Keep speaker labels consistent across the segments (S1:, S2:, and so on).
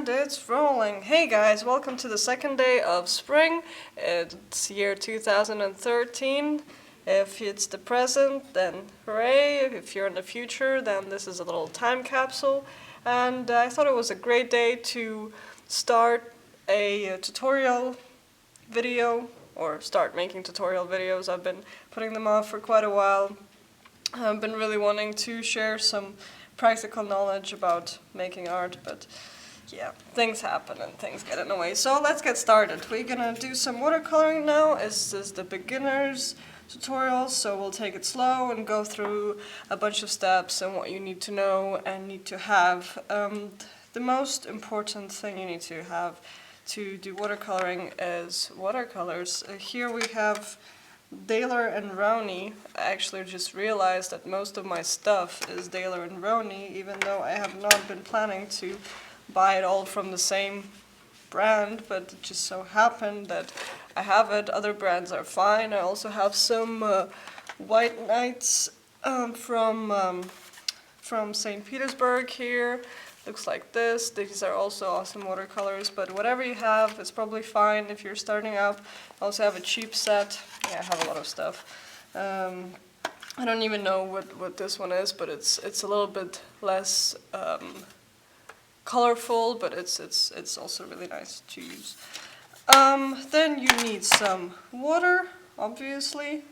S1: And it's rolling. Hey guys, welcome to the second day of spring. It's year 2013. If it's the present, then hooray. If you're in the future, then this is a little time capsule. And I thought it was a great day to start a tutorial video, or start making tutorial videos. I've been putting them off for quite a while. I've been really wanting to share some practical knowledge about making art, but yeah, things happen and things get in the way. So let's get started. We're gonna do some watercoloring now. This is the beginner's tutorial, so we'll take it slow and go through a bunch of steps and what you need to know and need to have. The most important thing you need to have to do watercoloring is watercolors. Here we have Daler and Rowney. I actually just realized that most of my stuff is Daler and Rowney, even though I have not been planning to buy it all from the same brand, but it just so happened that I have it. Other brands are fine. I also have some White Knights from St. Petersburg here. Looks like this. These are also awesome watercolors, but whatever you have is probably fine if you're starting up. I also have a cheap set. Yeah, I have a lot of stuff. I don't even know what this one is, but it's a little bit less colorful, but it's also really nice to use. Then you need some water, obviously.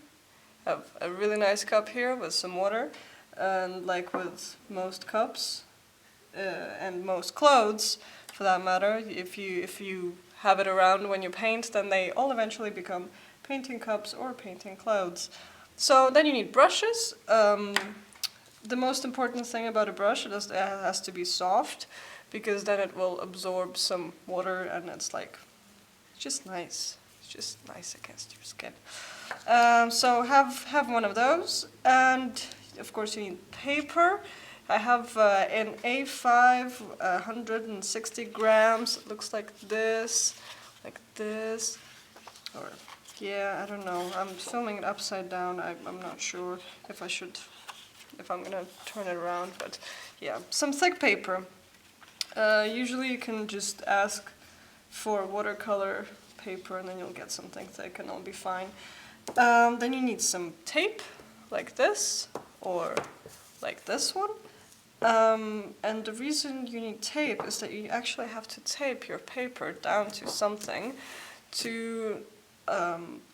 S1: I have a really nice cup here with some water, and like with most cups and most clothes, for that matter, if you have it around when you paint, then they all eventually become painting cups or painting clothes. So then you need brushes. The most important thing about a brush is it has to be soft, because then it will absorb some water and it's just nice. It's just nice against your skin. So have one of those, and of course you need paper. I have an A5, 160 grams. It looks like this, or yeah, I don't know. I'm filming it upside down. I'm not sure if I'm gonna turn it around, but yeah, some thick paper. Usually you can just ask for watercolor paper and then you'll get something thick and it'll be fine. Then you need some tape, like this, or like this one. And the reason you need tape is that you actually have to tape your paper down to something to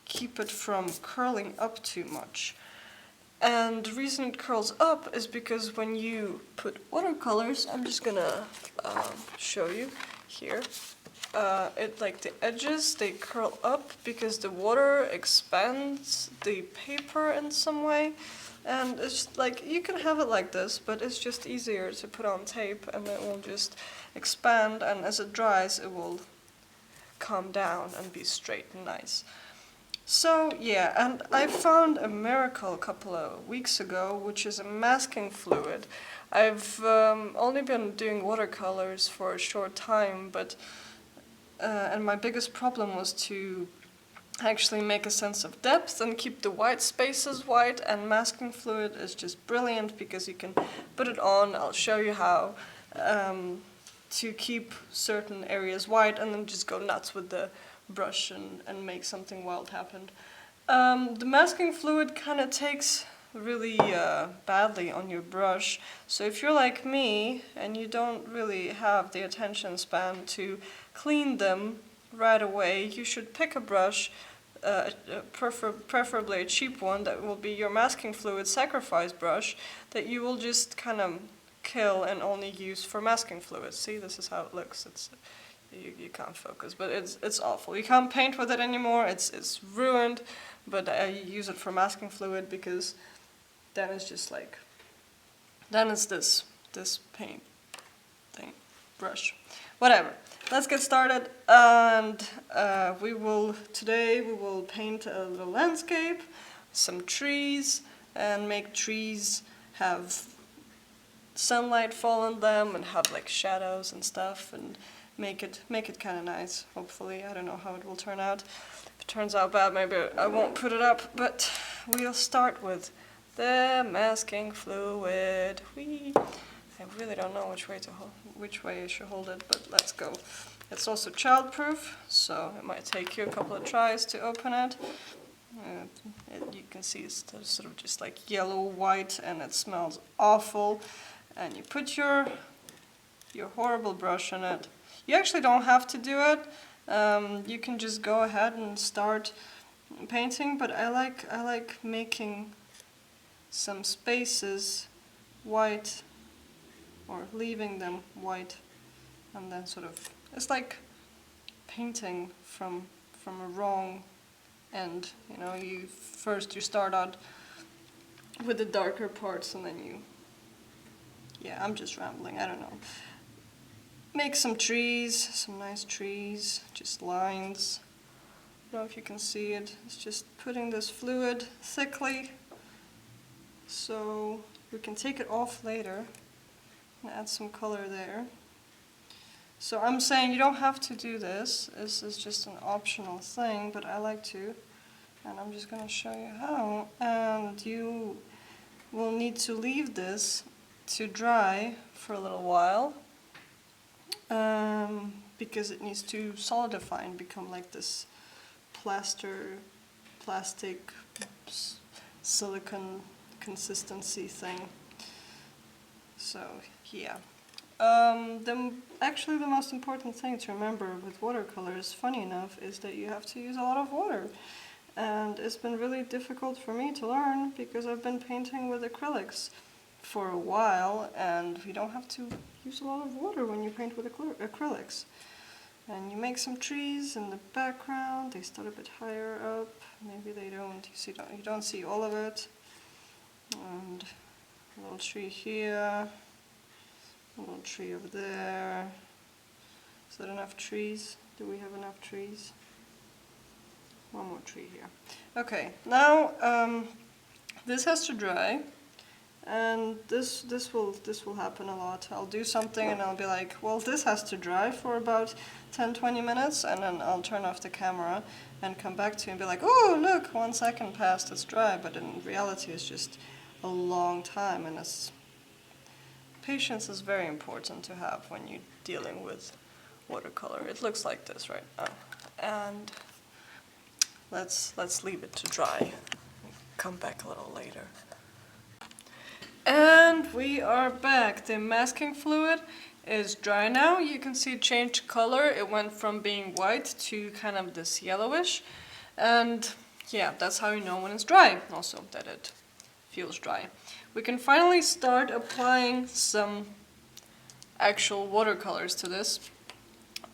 S1: keep it from curling up too much. And the reason it curls up is because when you put watercolors, I'm just gonna show you here, the edges, they curl up because the water expands the paper in some way. And it's like, you can have it like this, but it's just easier to put on tape and it will just expand, and as it dries it will calm down and be straight and nice. So yeah, and I found a miracle a couple of weeks ago, which is a masking fluid. I've only been doing watercolors for a short time, but and my biggest problem was to actually make a sense of depth and keep the white spaces white, and masking fluid is just brilliant because you can put it on. I'll show you how to keep certain areas white and then just go nuts with the brush and make something wild happen. The masking fluid kind of takes really badly on your brush, so if you're like me and you don't really have the attention span to clean them right away, you should pick a brush, preferably a cheap one that will be your masking fluid sacrifice brush, that you will just kind of kill and only use for masking fluid. See, this is how it looks. You can't focus, but it's awful. You can't paint with it anymore. It's ruined. But I use it for masking fluid because then it's just like, then it's this paint thing, brush, whatever. Let's get started, and today we will paint a little landscape, some trees, and make trees have sunlight fall on them and have like shadows and stuff, and make it kind of nice, hopefully. I don't know how it will turn out. If it turns out bad, maybe I won't put it up, but we'll start with the masking fluid. I really don't know which way I should hold it, but let's go. It's also childproof, so it might take you a couple of tries to open it. You can see it's sort of just like yellow-white, and it smells awful. And you put your horrible brush in it. You actually don't have to do it. You can just go ahead and start painting, but I like making some spaces white, or leaving them white, and then sort of, it's like painting from a wrong end. You know, you start out with the darker parts, and then yeah, I'm just rambling, I don't know. Make some trees, some nice trees, just lines. I don't know if you can see it. It's just putting this fluid thickly, so we can take it off later and add some color there. So I'm saying you don't have to do this. This is just an optional thing, but I like to. And I'm just going to show you how. And you will need to leave this to dry for a little while, because it needs to solidify and become like this plastic silicone consistency thing. So yeah. Actually the most important thing to remember with watercolors, funny enough, is that you have to use a lot of water. And it's been really difficult for me to learn because I've been painting with acrylics for a while, and you don't have to use a lot of water when you paint with acrylics. And you make some trees in the background. They start a bit higher up. Maybe they don't. You don't see all of it. And a little tree here. A little tree over there. Is that enough trees? Do we have enough trees? One more tree here. Okay, now this has to dry. And this will happen a lot. I'll do something and I'll be like, well, this has to dry for about 10-20 minutes, and then I'll turn off the camera and come back to you and be like, oh, look, 1 second passed, it's dry. But in reality, it's just a long time, and patience is very important to have when you're dealing with watercolor. It looks like this right now. And let's leave it to dry. Come back a little later. And we are back. The masking fluid is dry now. You can see it changed color. It went from being white to kind of this yellowish. And yeah, that's how you know when it's dry. Also that it feels dry. We can finally start applying some actual watercolors to this.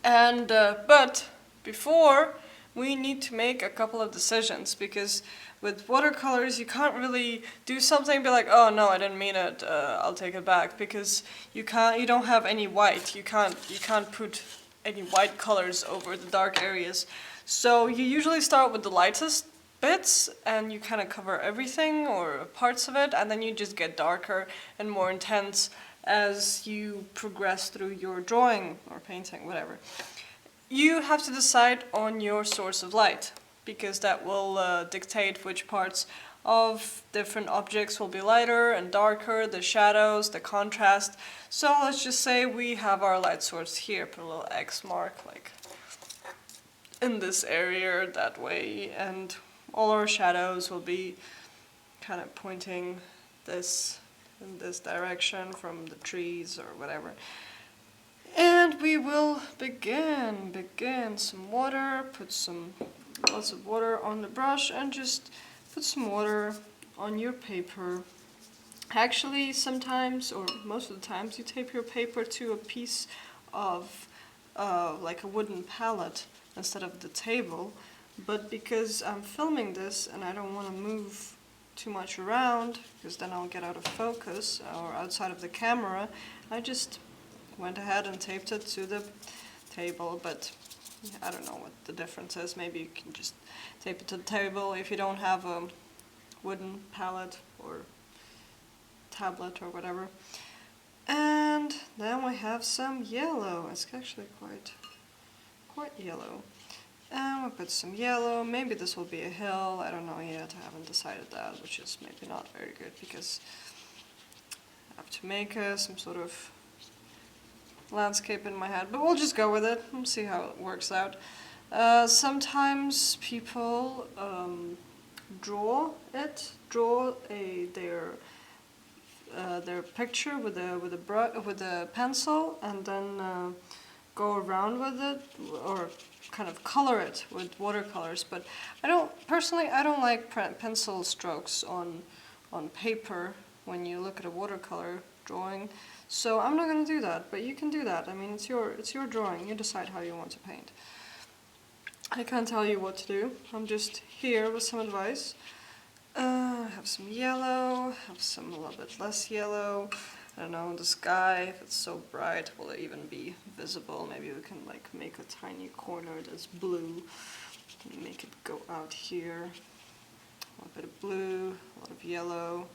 S1: And but before, we need to make a couple of decisions, because with watercolors you can't really do something and be like, oh no, I didn't mean it, I'll take it back, because you don't have any white. You can't put any white colors over the dark areas. So you usually start with the lightest bits and you kind of cover everything or parts of it, and then you just get darker and more intense as you progress through your drawing or painting, whatever. You have to decide on your source of light, because that will dictate which parts of different objects will be lighter and darker, the shadows, the contrast. So let's just say we have our light source here, put a little X mark like in this area that way, and all our shadows will be kind of pointing this in this direction from the trees or whatever. And we will begin some water, put lots of water on the brush, and just put some water on your paper. Actually, sometimes, or most of the times, you tape your paper to a piece of like a wooden pallet instead of the table. But because I'm filming this and I don't want to move too much around, because then I'll get out of focus or outside of the camera, I just went ahead and taped it to the table. But I don't know what the difference is. Maybe you can just tape it to the table if you don't have a wooden pallet or tablet or whatever. And then we have some yellow. It's actually quite yellow. And we'll put some yellow. Maybe this will be a hill. I don't know yet. I haven't decided that, which is maybe not very good, because have to make some sort of landscape in my head, but we'll just go with it and see how it works out. Sometimes people draw their picture with a pencil, and then go around with it, or kind of color it with watercolors. But I don't like pencil strokes on paper when you look at a watercolor drawing. So I'm not going to do that, but you can do that. I mean, it's your drawing. You decide how you want to paint. I can't tell you what to do. I'm just here with some advice. Have some yellow, have some a little bit less yellow. I don't know, the sky, if it's so bright, will it even be visible? Maybe we can like make a tiny corner that's blue and make it go out here. A little bit of blue, a lot of yellow.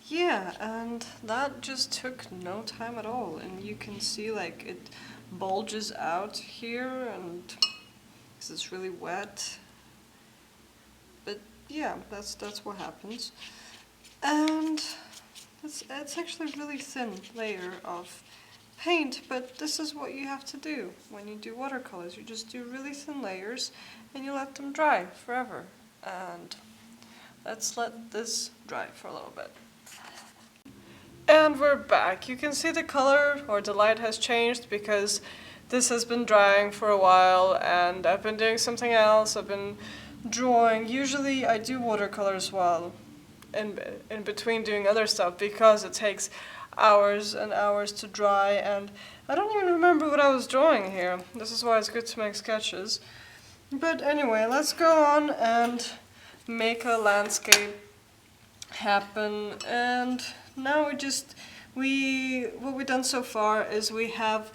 S1: Yeah, and that just took no time at all, and you can see like it bulges out here, and because it's really wet. But yeah, that's what happens. And it's actually a really thin layer of paint, but this is what you have to do when you do watercolors. You just do really thin layers and you let them dry forever. And let's let this dry for a little bit. And we're back. You can see the color or the light has changed because this has been drying for a while and I've been doing something else. I've been drawing. Usually I do watercolors while in between doing other stuff because it takes hours and hours to dry, and I don't even remember what I was drawing here. This is why it's good to make sketches. But anyway, let's go on and make a landscape happen. And now what we've done so far is we have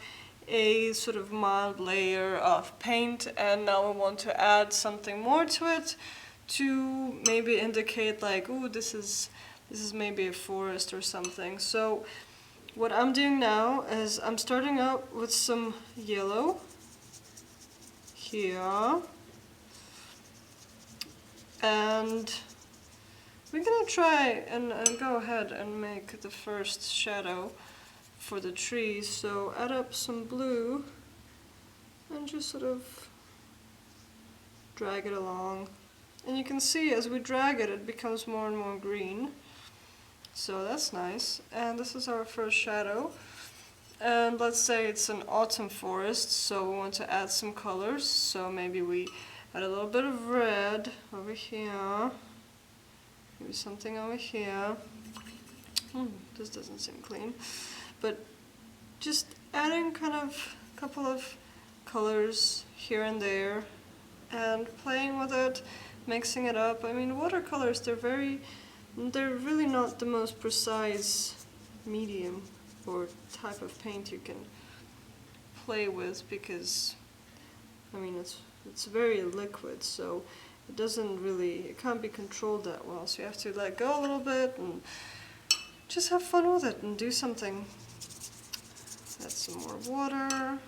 S1: a sort of mild layer of paint, and now we want to add something more to it to maybe indicate like, oh, this is maybe a forest or something. So what I'm doing now is I'm starting out with some yellow here, and we're gonna try and go ahead and make the first shadow for the trees. So add up some blue and just sort of drag it along. And you can see as we drag it, it becomes more and more green. So that's nice. And this is our first shadow. And let's say it's an autumn forest, so we want to add some colors. So maybe we add a little bit of red over here. Maybe something over here. This doesn't seem clean. But just adding kind of a couple of colors here and there and playing with it, mixing it up. I mean, watercolors, they're really not the most precise medium or type of paint you can play with, because I mean it's very liquid, so it can't be controlled that well. So you have to let go a little bit and just have fun with it and do something. Add some more water.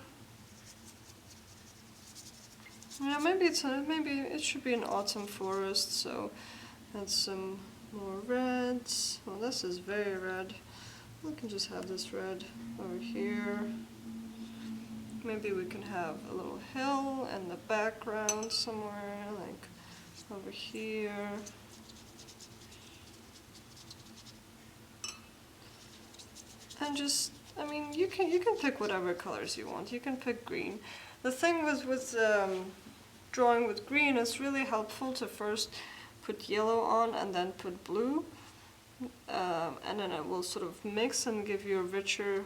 S1: Yeah, maybe it should be an autumn forest, so add some more reds. Well, this is very red. We can just have this red over here. Maybe we can have a little hill in the background somewhere, like over here. And just, I mean, you can pick whatever colors you want. You can pick green. The thing with drawing with green, it's really helpful to first put yellow on and then put blue, and then it will sort of mix and give you a richer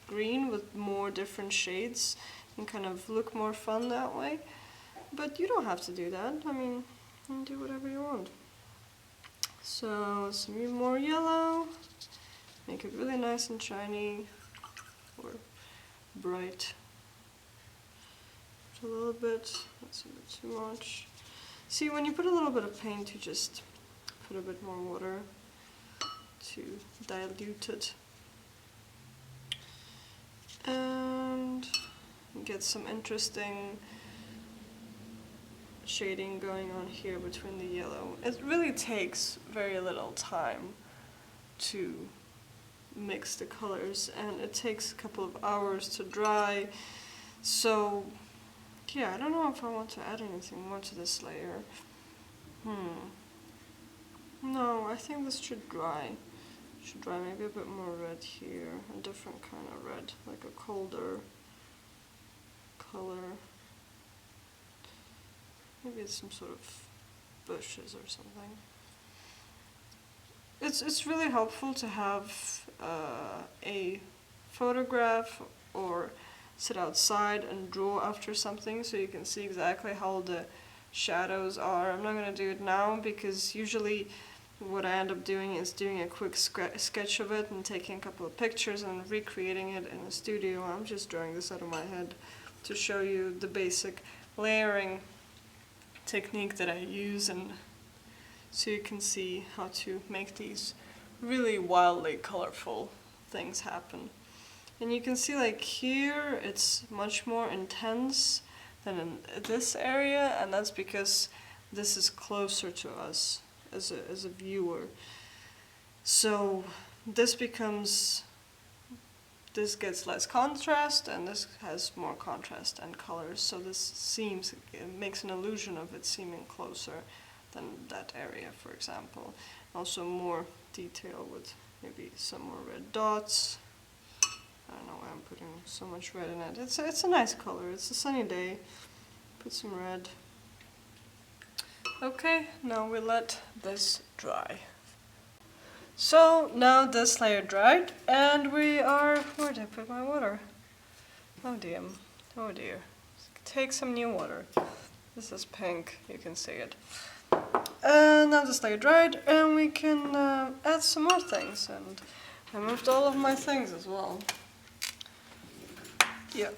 S1: green with more different shades and kind of look more fun that way. But you don't have to do that. I mean, you can do whatever you want. So some more yellow, make it really nice and shiny or bright. A little bit, that's a bit too much. See, when you put a little bit of paint, you just put a bit more water to dilute it. And get some interesting shading going on here between the yellow. It really takes very little time to mix the colors, and it takes a couple of hours to dry. So yeah, I don't know if I want to add anything more to this layer. No, I think this should dry. Should dry maybe a bit more red here, a different kind of red, like a colder color. Maybe it's some sort of bushes or something. It's really helpful to have a photograph or sit outside and draw after something so you can see exactly how the shadows are. I'm not going to do it now because usually what I end up doing is doing a quick sketch of it and taking a couple of pictures and recreating it in the studio. I'm just drawing this out of my head to show you the basic layering technique that I use, and so you can see how to make these really wildly colorful things happen. And you can see like here it's much more intense than in this area, and that's because this is closer to us as a viewer. So this gets less contrast, and this has more contrast and colors. So it makes an illusion of it seeming closer than that area, for example. Also more detail with maybe some more red dots. I don't know why I'm putting so much red in it. It's a nice color. It's a sunny day. Put some red. Okay, now we let this dry. So now this layer dried, and we are... Where did I put my water? Oh dear. Oh dear. Take some new water. This is pink, you can see it. And now this layer dried, and we can add some more things. And I moved all of my things as well. Yeah.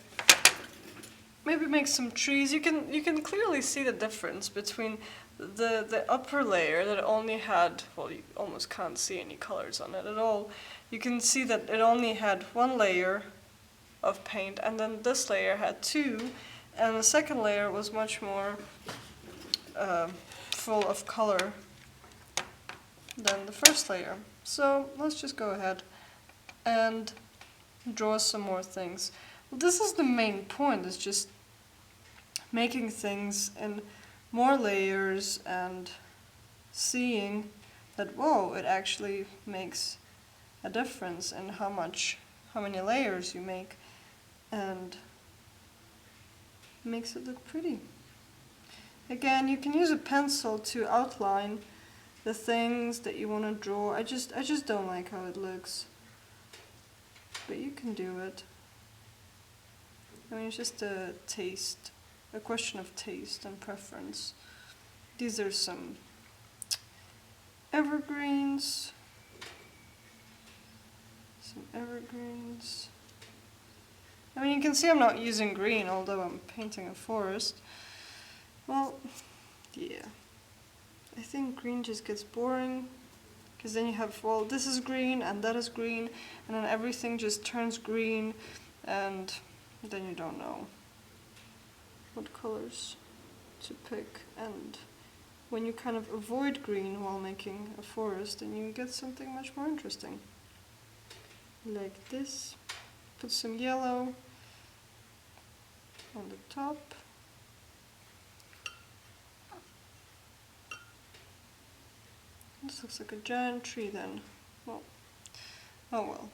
S1: Maybe make some trees. You can clearly see the difference between the upper layer that only had, well, you almost can't see any colors on it at all. You can see that it only had one layer of paint, and then this layer had two, and the second layer was much more full of color than the first layer. So let's just go ahead and draw some more things. Well, this is the main point, is just making things in more layers and seeing that, whoa, it actually makes a difference in how many layers you make, and makes it look pretty. Again, you can use a pencil to outline the things that you want to draw. I just don't like how it looks, but you can do it. I mean, it's just a question of taste and preference. These are some evergreens. I mean, you can see I'm not using green, although I'm painting a forest. Well, yeah. I think green just gets boring, because then you have, well, this is green and that is green, and then everything just turns green, and then you don't know what colors to pick. And when you kind of avoid green while making a forest, then you get something much more interesting. Like this. Put some yellow on the top. This looks like a giant tree then. Well, oh well.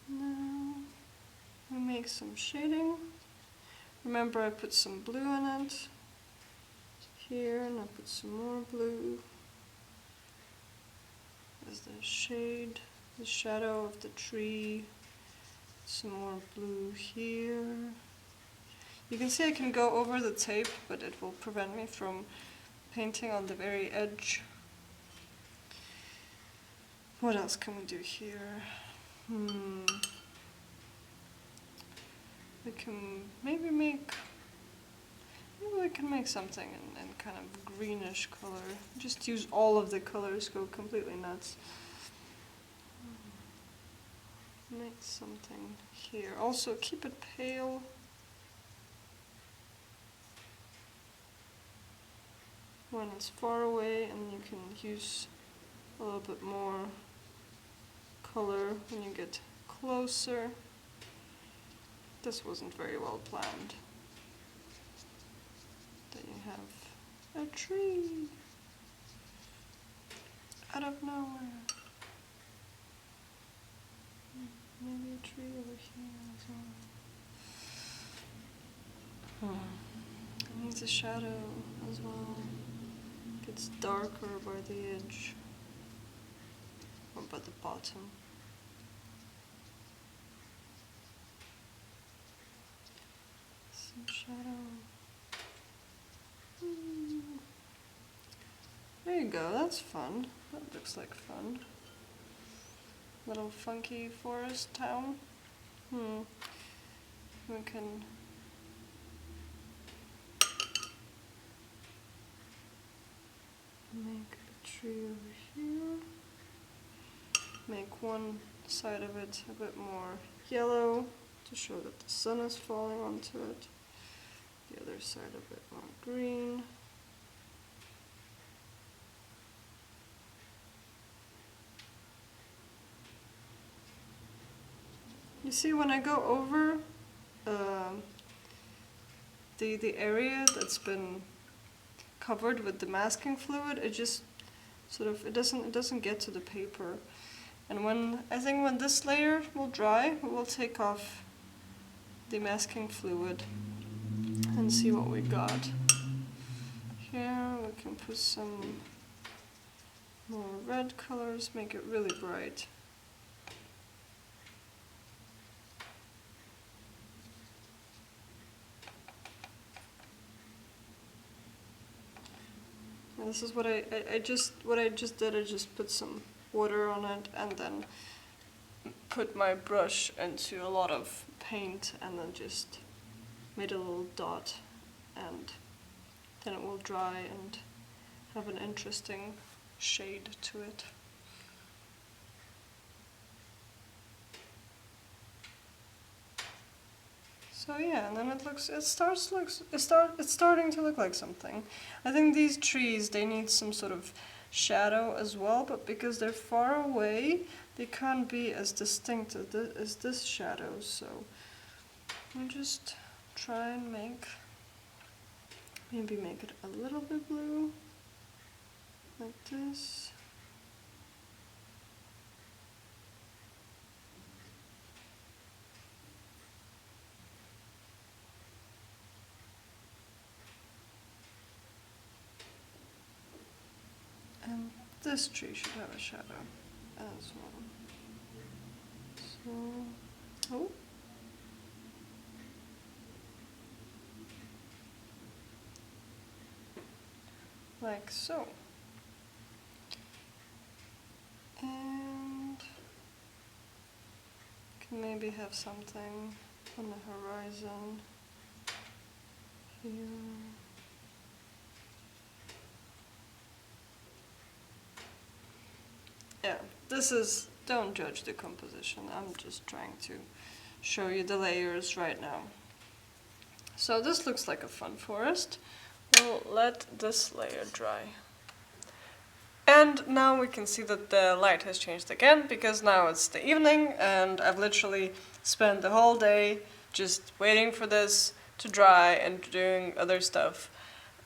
S1: Now we make some shading. Remember, I put some blue in it. Here, and I put some more blue as the shade, the shadow of the tree. Some more blue here. You can see I can go over the tape, but it will prevent me from painting on the very edge. What else can we do here? We can maybe we can make something in kind of greenish color. Just use all of the colors, go completely nuts. Make something here. Also keep it pale. When it's far away, and you can use a little bit more color when you get closer. This wasn't very well planned. Then you have a tree out of nowhere. Maybe a tree over here as well. It needs a shadow as well. Gets darker by the edge or by the bottom. Some shadow. There you go, that's fun. That looks like fun. Little funky forest town. We can make a tree over here. Make one side of it a bit more yellow to show that the sun is falling onto it. The other side a bit more green. You see, when I go over the area that's been covered with the masking fluid, it just sort of it doesn't get to the paper. And I think when this layer will dry, we will take off the masking fluid and see what we got. Here we can put some more red colors, make it really bright. And this is what I just did. I just put some water on it and then put my brush into a lot of paint and then just made a little dot, and then it will dry and have an interesting shade to it. So yeah, and then it's starting to look like something. I think these trees, they need some sort of shadow as well, but because they're far away, they can't be as distinct as this shadow. So I'll just try and maybe make it a little bit blue, like this. And this tree should have a shadow as well. So, oh. Like so. And can maybe have something on the horizon here. Yeah, don't judge the composition, I'm just trying to show you the layers right now. So this looks like a fun forest. We'll let this layer dry. And now we can see that the light has changed again, because now it's the evening and I've literally spent the whole day just waiting for this to dry and doing other stuff.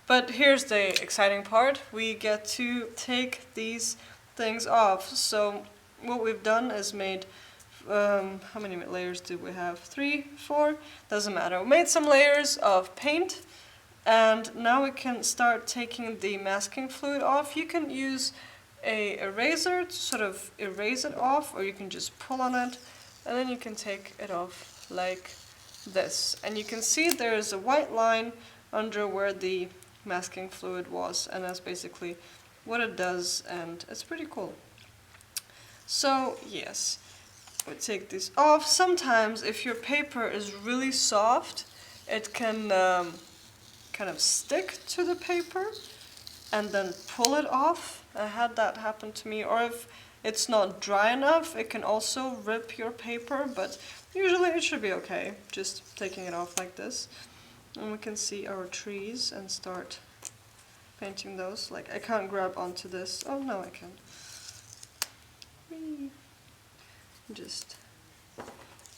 S1: But here's the exciting part. We get to take these things off. So what we've done is made, how many layers did we have? 3, 4? Doesn't matter. We made some layers of paint, and now we can start taking the masking fluid off. You can use a eraser to sort of erase it off, or you can just pull on it, and then you can take it off like this. And you can see there is a white line under where the masking fluid was, and that's basically what it does, and it's pretty cool. So yes, we take this off. Sometimes if your paper is really soft, it can kind of stick to the paper and then pull it off. I had that happen to me. Or if it's not dry enough, it can also rip your paper, but usually it should be okay, just taking it off like this. And we can see our trees and start painting those. Like, I can't grab onto this. Oh no, I can. Just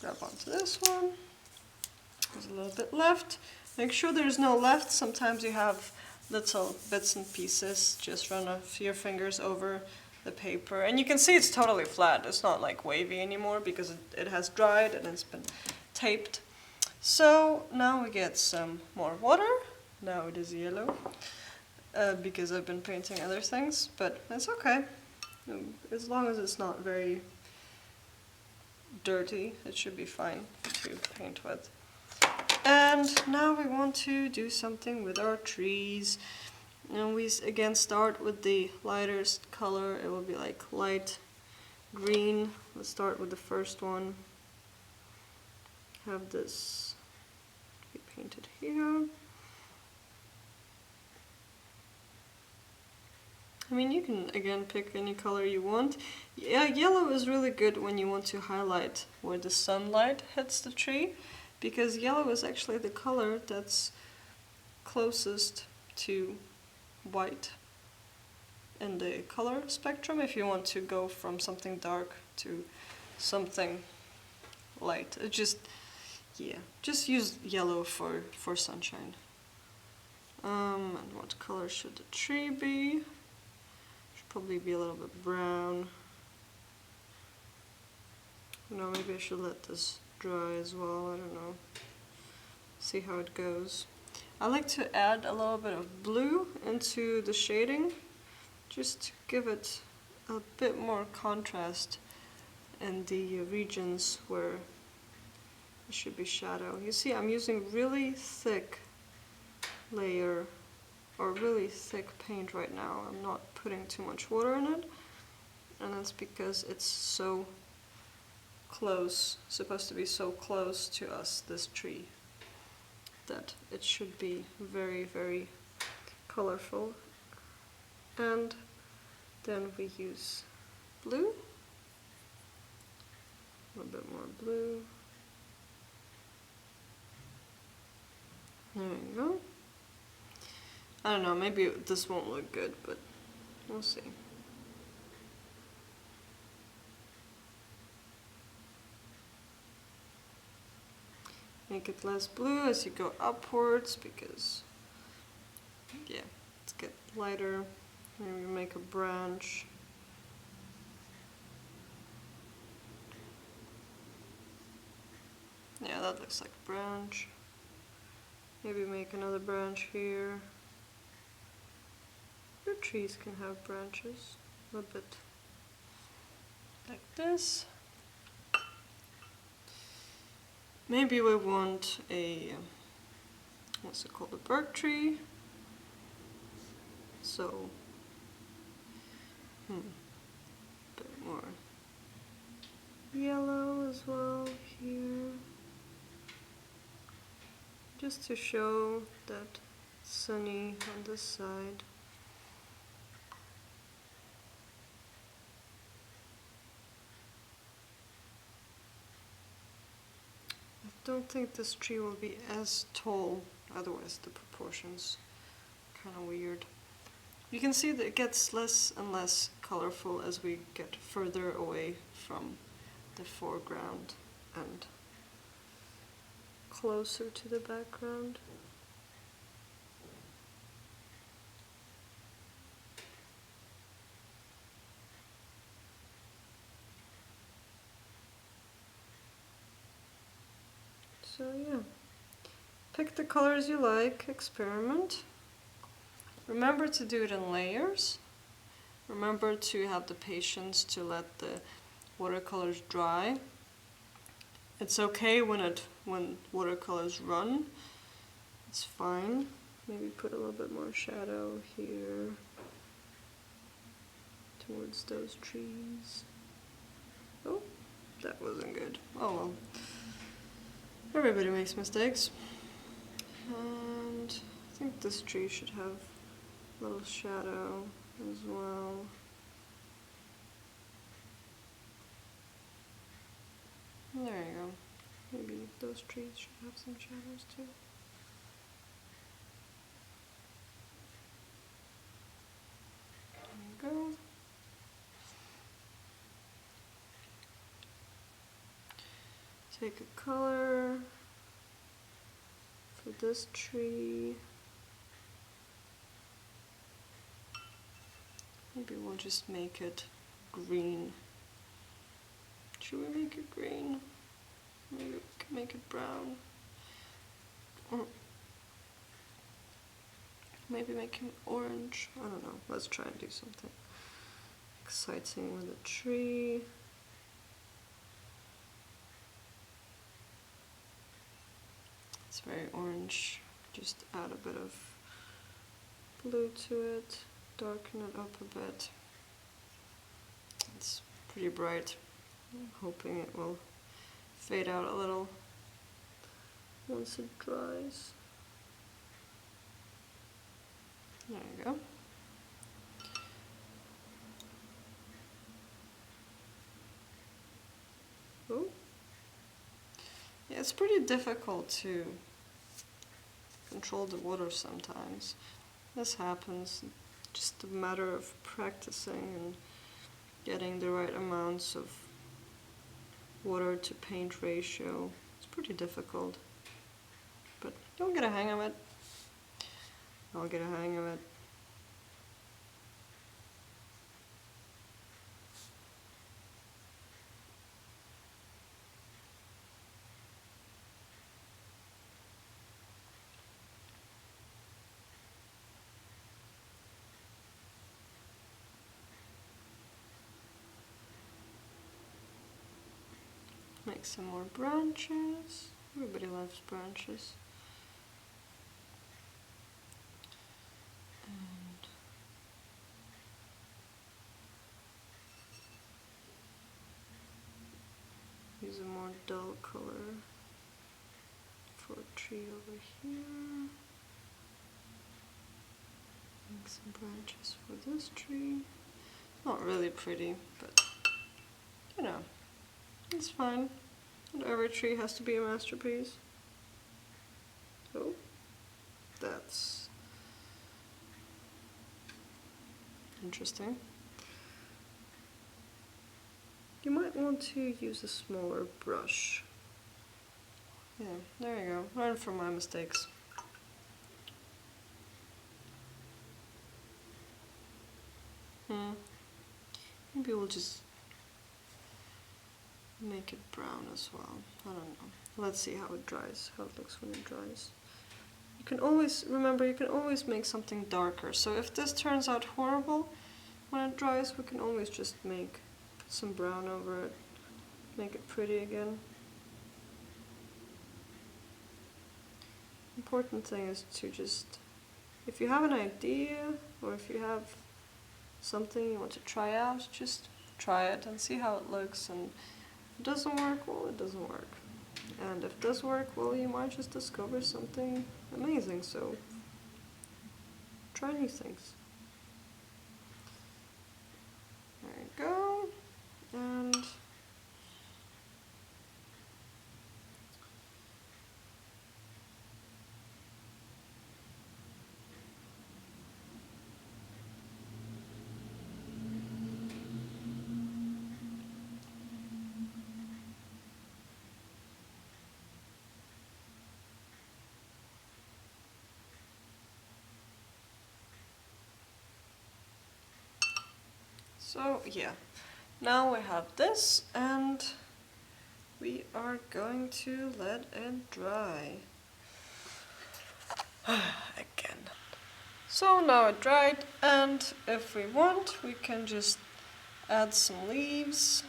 S1: grab onto this one. There's a little bit left. Make sure there's no left. Sometimes you have little bits and pieces. Just run your fingers over the paper. And you can see it's totally flat. It's not like wavy anymore because it has dried and it's been taped. So now we get some more water. Now it is yellow because I've been painting other things, but it's okay. As long as it's not very dirty, it should be fine to paint with. And now we want to do something with our trees. And we again start with the lightest color. It will be like light green. Let's start with the first one. Have this be painted here. I mean, you can again pick any color you want. Yeah, yellow is really good when you want to highlight where the sunlight hits the tree, because yellow is actually the color that's closest to white in the color spectrum if you want to go from something dark to something light. Just use yellow for sunshine. And what color should the tree be? Probably be a little bit brown. No, maybe I should let this dry as well. I don't know. See how it goes. I like to add a little bit of blue into the shading, just to give it a bit more contrast in the regions where it should be shadow. You see, I'm using really thick layer or really thick paint right now. I'm not putting too much water in it, and that's because it's so close, supposed to be so close to us, this tree, that it should be very, very colorful. And then we use blue, a little bit more blue. There we go. I don't know, maybe this won't look good, but we'll see. Make it less blue as you go upwards because, yeah, let's get lighter. Maybe make a branch. Yeah, that looks like a branch. Maybe make another branch here. Your trees can have branches, a little bit like this. Maybe we want a, what's it called, a birch tree. So, a bit more yellow as well here. Just to show that it's sunny on this side. I don't think this tree will be as tall, otherwise the proportions are kind of weird. You can see that it gets less and less colorful as we get further away from the foreground and closer to the background. So yeah, pick the colors you like, experiment. Remember to do it in layers. Remember to have the patience to let the watercolors dry. It's okay when watercolors run. It's fine. Maybe put a little bit more shadow here towards those trees. Oh, that wasn't good. Oh well. Everybody makes mistakes. And I think this tree should have a little shadow as well. There you go. Maybe those trees should have some shadows too. There you go. take a color for this tree. Maybe we'll just make it green. Should we make it green? Maybe we can make it brown. Or maybe make him orange. I don't know. Let's try and do something exciting with a tree. It's very orange. Just add a bit of blue to it. Darken it up a bit. It's pretty bright. I'm hoping it will fade out a little once it dries. There you go. Oh. Yeah, it's pretty difficult to control the water sometimes. This happens. Just a matter of practicing and getting the right amounts of water to paint ratio. It's pretty difficult, but you'll get a hang of it. I'll get a hang of it. Make some more branches. Everybody loves branches. And use a more dull color for a tree over here. Make some branches for this tree. Not really pretty, but you know. It's fine. Not every tree has to be a masterpiece. Oh, that's interesting. You might want to use a smaller brush. Yeah, there you go. Learn from my mistakes. Maybe we'll just make it brown as well. I don't know. Let's see how it dries, how it looks when it dries. You can always, remember, you can always make something darker. So if this turns out horrible when it dries, we can always just put some brown over it, make it pretty again. Important thing is to just, if you have an idea or if you have something you want to try out, just try it and see how it looks. And if it doesn't work, well, it doesn't work. And if it does work, well, you might just discover something amazing. So try new things. There you go. And so yeah, now we have this and we are going to let it dry again. So now it dried, and if we want, we can just add some leaves,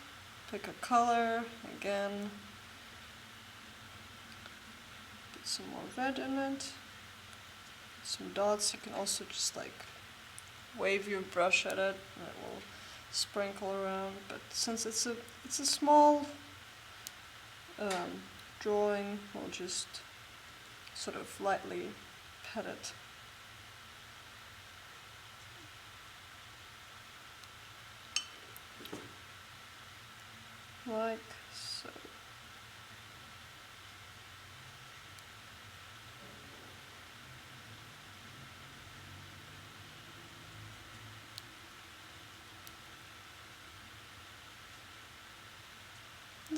S1: pick a color again, put some more red in it, some dots. You can also just like wave your brush at it and it will sprinkle around, but since it's a small drawing, we'll just sort of lightly pet it. Like so.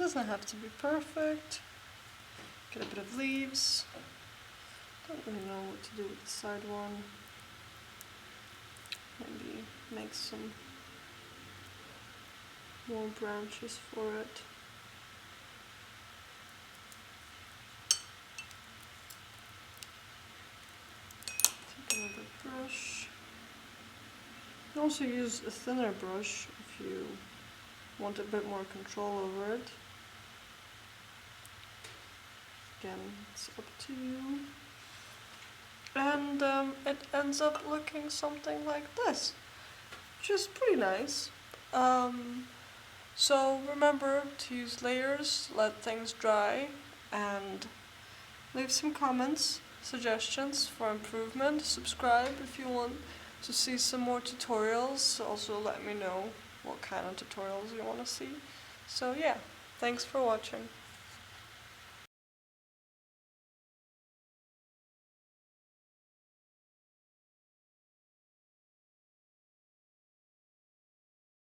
S1: doesn't have to be perfect. Get a bit of leaves. Don't really know what to do with the side one. Maybe make some more branches for it. Take another brush. You can also use a thinner brush if you want a bit more control over it. Again, it's up to you. And it ends up looking something like this, which is pretty nice. So remember to use layers, let things dry, and leave some comments, suggestions for improvement. Subscribe if you want to see some more tutorials. Also let me know what kind of tutorials you want to see. So yeah, thanks for watching.